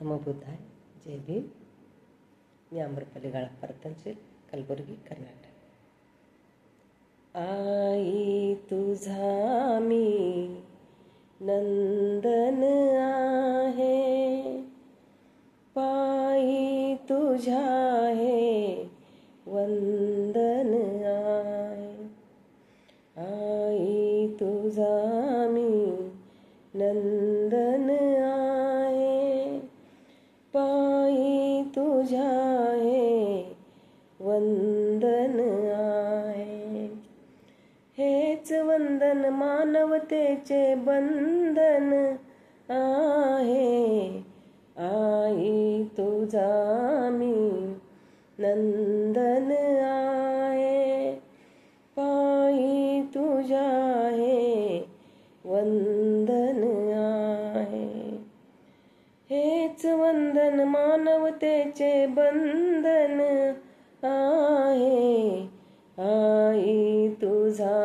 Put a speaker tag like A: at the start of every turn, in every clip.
A: नमो बुद्धाय. जय भीम. मी आम्रपाली गाळापरतनशील, कलबुर्गी, कर्नाटक. आई तुझा मी नंदन आहे, पायी तुझ्या हे वंदन आहे. आई तुझा मी नंदन आहे, पायी तुझ्या हे वंदन आहे. हेच वंदन मानवतेचे बंधन आहे. आई तुझा मी नंदन आहे, पायी तुझ्या हे वंदन आहे. हेच वंदन मानवतेचे बंधन आहे. आई तुझा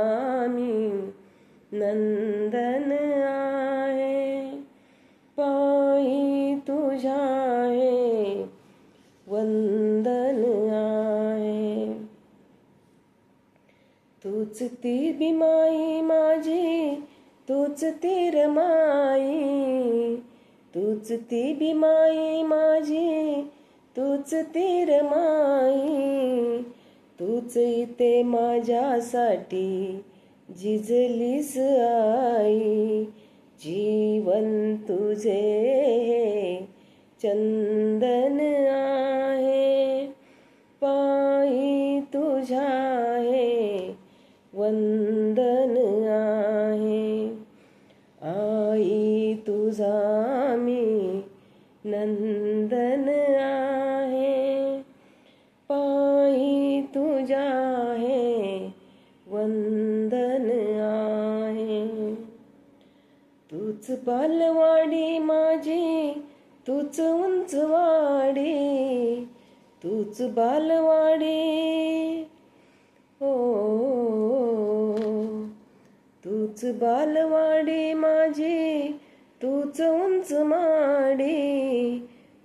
A: मी नंदन आहे, पायी तुझ्या हे वंदन आहे. तूच ती बिमाई माझी, तूच ती रमाई, तूच ती बिमाई माझी, तूच ती रमाई. तूच इथे माझ्यासाठी झिजलीस आई. जीवन तुझे चंदन आहे, पायी तुझ्या हे वंदन आहे. आई तुझा मी नंदन आहे, पायी तुझ्या हे वंदन आहे. तूच बालवाडी माझी, तूच उंचवाडी, तूच बालवाडी. हो, तूच बालवाडी माझी, तूच उंच माडी.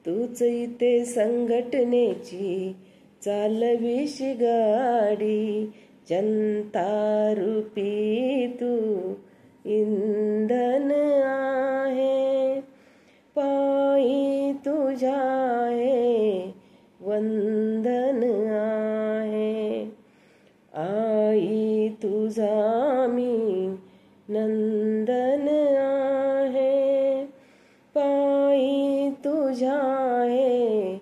A: तूच इथे संघटनेची चालविश गाडी. जनता रूपी तू इंधन आहे, पायी तुझ्या हे वंदन आहे. आई तुझा मी नंदन आहे, पायी तुझ्या हे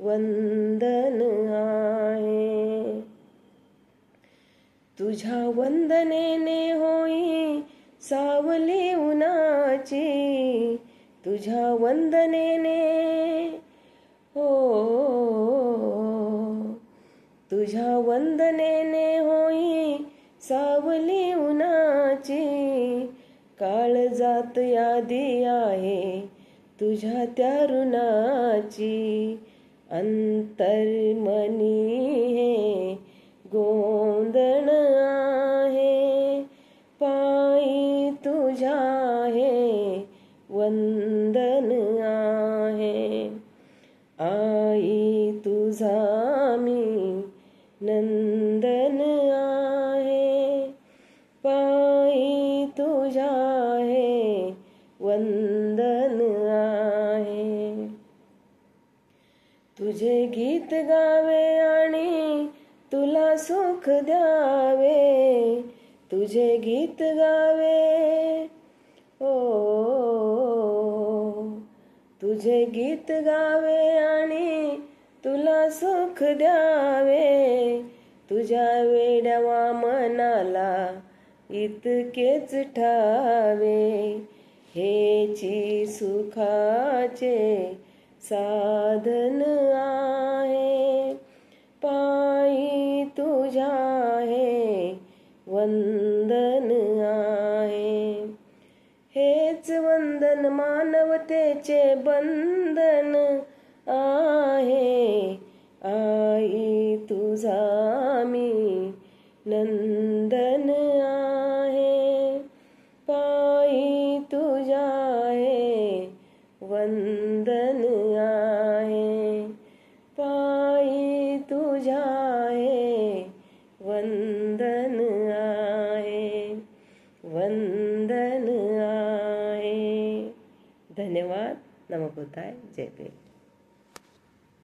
A: वंदन आहे. तुझ्या वंदनेने होई सावली उन्हाची, तुझ्या वंदनेने. हो, तुझ्या वंदनेने होई सावली उन्हाची. काळजात यादी आहे तुझ्या त्या ऋणाची. अंतर्मनी हे गोंधळ आहे, पायी तुझ्या हे वंदन आहे. आई तुझा मी नंदन आहे, पायी तुझ्या हे वंदन आहे. तुझे गीत गावे आणि तुला सुख द्यावे, तुझे गीत गावे. ओ, तुझे गीत गावे आणि तुला सुख द्यावे. तुझ्या वेड्या मनाला इतकेच ठावे. हेची सुखाचे साधन आहे, पायी तुझ्या हे वंदन आहे. हेच वंदन मानवतेचे बंधन आहे. आई तुझा मी नंदन आहे, पायी तुझ्या हे वंदन पायी तुझ्या आहे वंदन आहे, वंदन आहे. धन्यवाद. नमो बुद्धाय. जय भीम.